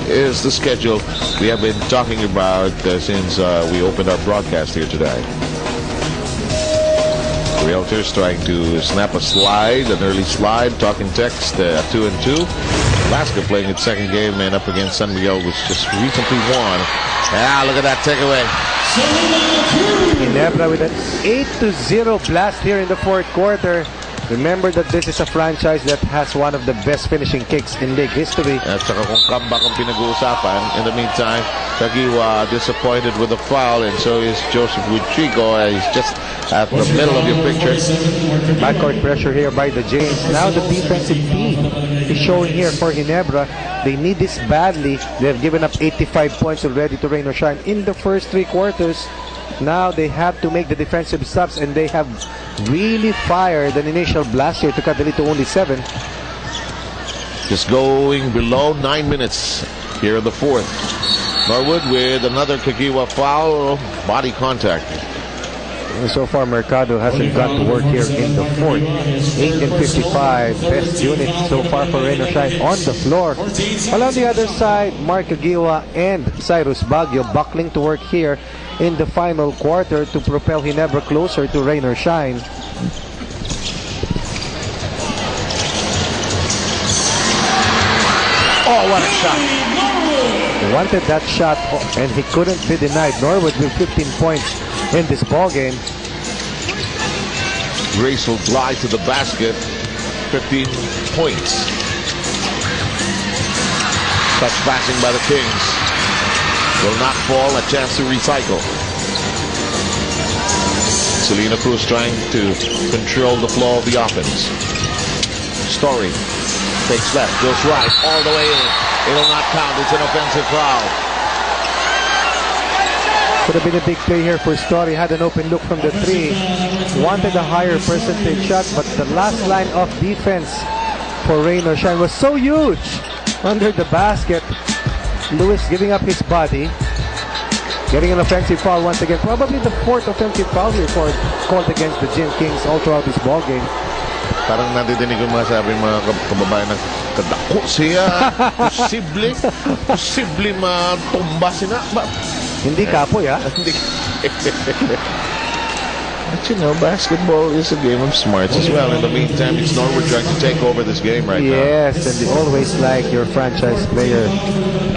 is the schedule we have been talking about since we opened our broadcast here today. Realtors trying to snap a slide, an early slide, talking text, 2-2. Alaska playing its second game and up against San Miguel, which just recently won. Look at that takeaway. Ginebra with an 8-0 blast here in the fourth quarter. Remember that this is a franchise that has one of the best finishing kicks in league history. At saka kung comeback ang pinag-uusapan. In the meantime, Kagiwa disappointed with the foul, and so is Joseph Wichigo. He's just at the middle of your picture. Backcourt pressure here by the James. Now the defensive key is showing here for Ginebra. They need this badly. They have given up 85 points already to rain or shine in the first three quarters. Now they have to make the defensive stops, and they have really fired an initial blast here to cut the lead to only 7. Just going below 9 minutes here in the fourth. Norwood with another Kagiwa foul, body contact. So far, Mercado hasn't got to work here in the fourth. 8-55, best unit so far for Rain or Shine on the floor. While on the other side, Mark Kagiwa and Cyrus Baguio buckling to work here in the final quarter to propel Ginebra closer to Rain or Shine. Oh, what a shot! He wanted that shot, and he couldn't be denied. Norwood with 15 points in this ball game. Graceful glide to the basket, 15 points. Touch passing by the Kings. Will not fall, a chance to recycle. Selena Cruz trying to control the flow of the offense. Story takes left, goes right, all the way in. It will not count, it's an offensive foul. Could have been a big play here for Story. Had an open look from the 3. Wanted a higher percentage shot, but the last line of defense for Rain or Shine was so huge under the basket. Lewis giving up his body. Getting an offensive foul once again. Probably the 4th offensive foul here called against the Gin Kings all throughout this ball game. Parang nadidinig ko masabi mga kababayan ng kadako siya. Posible matumba sina. Hindi kapoy, ha? But you know, basketball is a game of smarts as well. In the meantime, it's Norwood trying to take over this game right now. Yes, and they always like your franchise player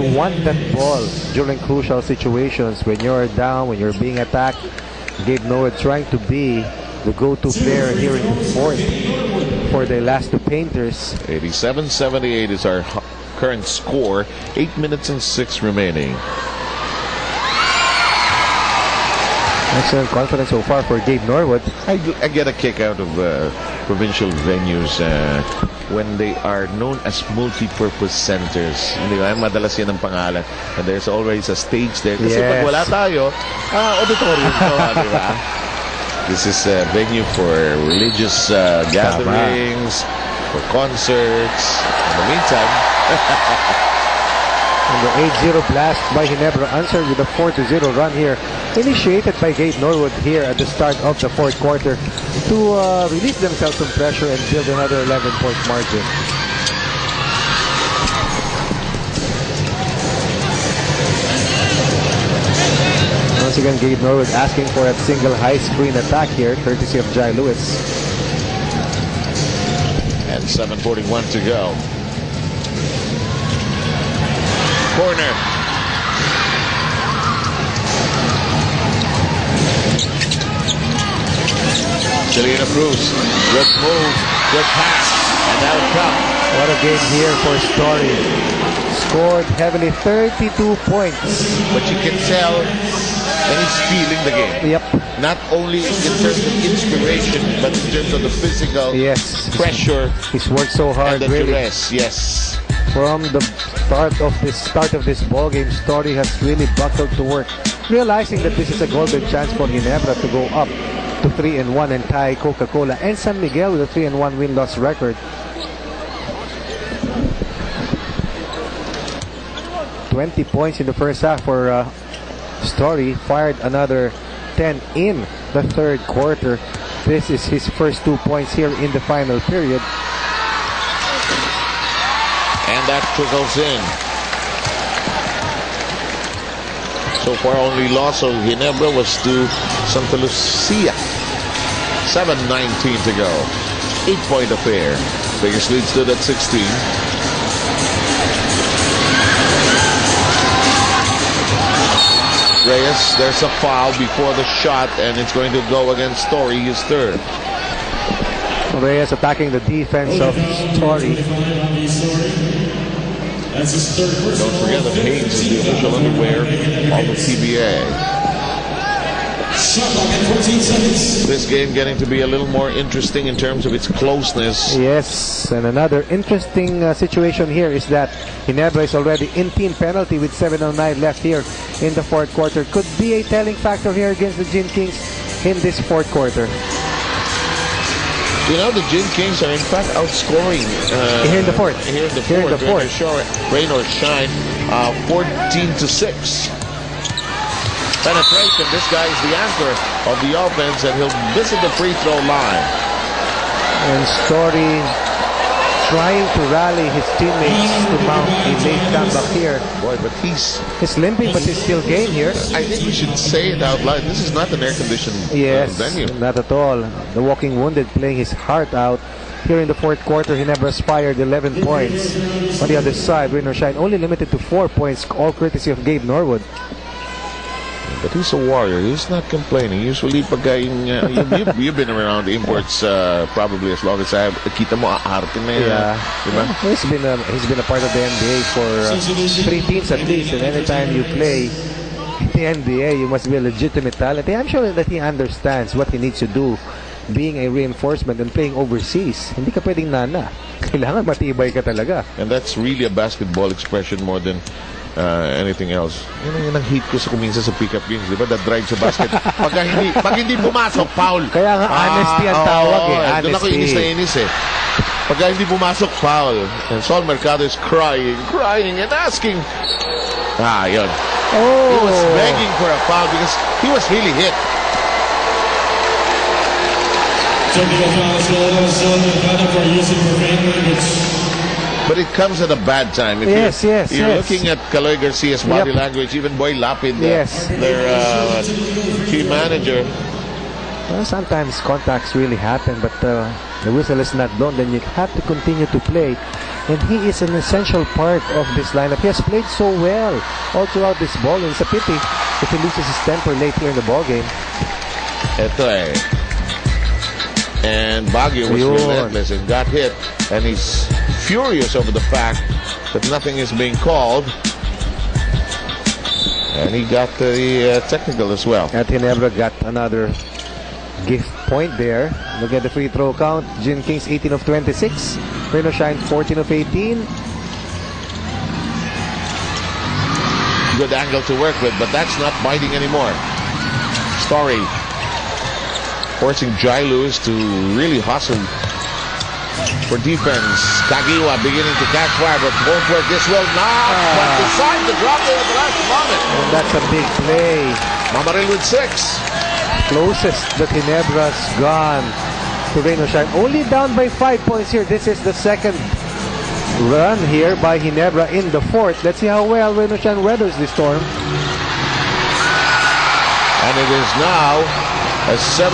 to want that ball during crucial situations when you're down, when you're being attacked. Gabe Norwood trying to be the go-to player here in the fourth for the last two painters. 87-78 is our current score. 8 minutes and 6 remaining. Excellent confidence so far for Gabe Norwood. I get a kick out of provincial venues when they are known as multi-purpose centers. Di ba? Madalas yan ang pangalan. And there's always a stage there. Kasi pag wala tayo, auditorium to, di ba? This is a venue for religious gatherings, for concerts. In the meantime, and the 8-0 blast by Ginebra answered with a 4-0 run here, initiated by Gabe Norwood here at the start of the fourth quarter to release themselves from pressure and build another 11-point margin. Once again, Gabe Norwood asking for a single high screen attack here, courtesy of Jai Lewis. And 7:41 to go. Corner. Selena Cruz. Good move. Good pass. And that'll come. What a game here for Story. Scored heavily, 32 points. But you can tell that he's feeling the game. Yep. Not only in terms of inspiration, but in terms of the physical pressure. He's worked so hard, and the really. duress, yes. From the start of this ball game, Story has really buckled to work, realizing that this is a golden chance for Ginebra to go up to 3-1 and tie Coca-Cola and San Miguel with a 3-1 win-loss record. 20 points in the first half for Story. Fired another 10 in the third quarter. This is his first 2 points here in the final period. And that trickles in. So far, only loss of Ginebra was to Santa Lucia. 7:19 to go. 8-point affair. Biggest lead stood at 16. Reyes, there's a foul before the shot, and it's going to go against Story, his third. Reyes attacking the defense of Story. Don't forget that Haynes is the official underwear of the PBA. This game getting to be a little more interesting in terms of its closeness. Yes, and another interesting situation here is that Ginebra is already in team penalty with 7:09 left here in the fourth quarter. Could be a telling factor here against the Gin Kings in this fourth quarter. You know, the Gin Kings are in fact outscoring here in the fourth. Rain or shine, 14-6. Penetration. This guy is the anchor of the offense, and he'll visit the free throw line. And Story trying to rally his teammates to mount a late comeback here. Boy, but he's limping, but he's still game here. I think we should say it out loud. This is not an air-conditioned venue. Not at all. The walking wounded playing his heart out. Here in the fourth quarter, he never aspired 11 points. On the other side, Rain or Shine only limited to 4 points, all courtesy of Gabe Norwood. But he's a warrior. He's not complaining. Usually, pag you've been around imports probably as long as I have. Kita mo, aarte na yan. Diba? He's been a part of the NBA for 3 teams at least. And anytime you play the NBA, you must be a legitimate talent. I'm sure that he understands what he needs to do being a reinforcement and playing overseas. Hindi ka pwedeng nana. Kailangan matibay ka talaga. And that's really a basketball expression more than anything else. Yun ang hate ko sa kuminsan sa pick-up games, di ba? That drive sa basket. Pag hindi pumasok, foul. Kaya nga honesty ang tawag honesty. Doon ako inis na inis Pag hindi pumasok, foul. And Sol Mercado is crying and asking. Yun. He was begging for a foul because he was really hit. But it comes at a bad time. If you're looking at Caloy Garcia's body language, even Boy Lapid, their team manager. Well, sometimes contacts really happen, but the whistle is not blown. Then you have to continue to play. And he is an essential part of this lineup. He has played so well all throughout this ball. And it's a pity if he loses his temper late here in the ball game. And Baguio was relentless and got hit, and he's furious over the fact that nothing is being called, and he got the technical as well. And Ginebra got another gift point there. Look at the free throw count. Gin Kings 18 of 26, Rain or Shine 14 of 18. Good angle to work with, but that's not biting anymore. Story forcing Jai Lewis to really hustle for defense. Kagiwa beginning to catch fire, but won't work. This will not, but decide to drop it at the last moment. And that's a big play. Mamaril with 6. Closest that Ginebra's gone to Rain or Shine. Only down by 5 points here. This is the second run here by Ginebra in the fourth. Let's see how well Rain or Shine weathers the storm. And it is now a 17-6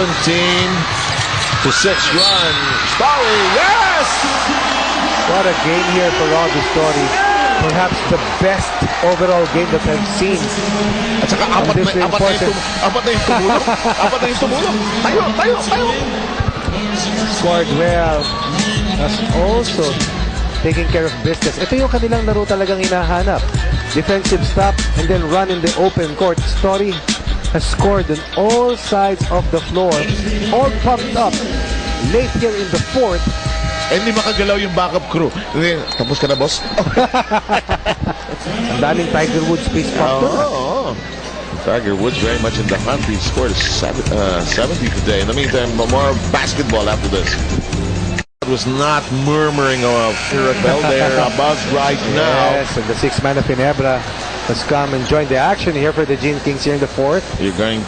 run. Story, yes! What a game here for Rudy Story. Perhaps the best overall game that I've seen. At saka apat na yung tumulong. Tayo. Scored well. Has also taking care of business. Ito yung kanilang laro talagang hinahanap. Defensive stop and then run in the open court. Story has scored on all sides of the floor. All pumped up. Late here in the fourth. Hindi makagalaw yung backup crew. Tapos ka na, boss? Ang daming Tiger Woods space factor. Tiger Woods very much in the hunt. He scored 70 today. In the meantime, more basketball after this. Was not murmuring of bell there above right now. Yes, and the 6th man of Ginebra has come and joined the action here for the Gin Kings here in the fourth. You're going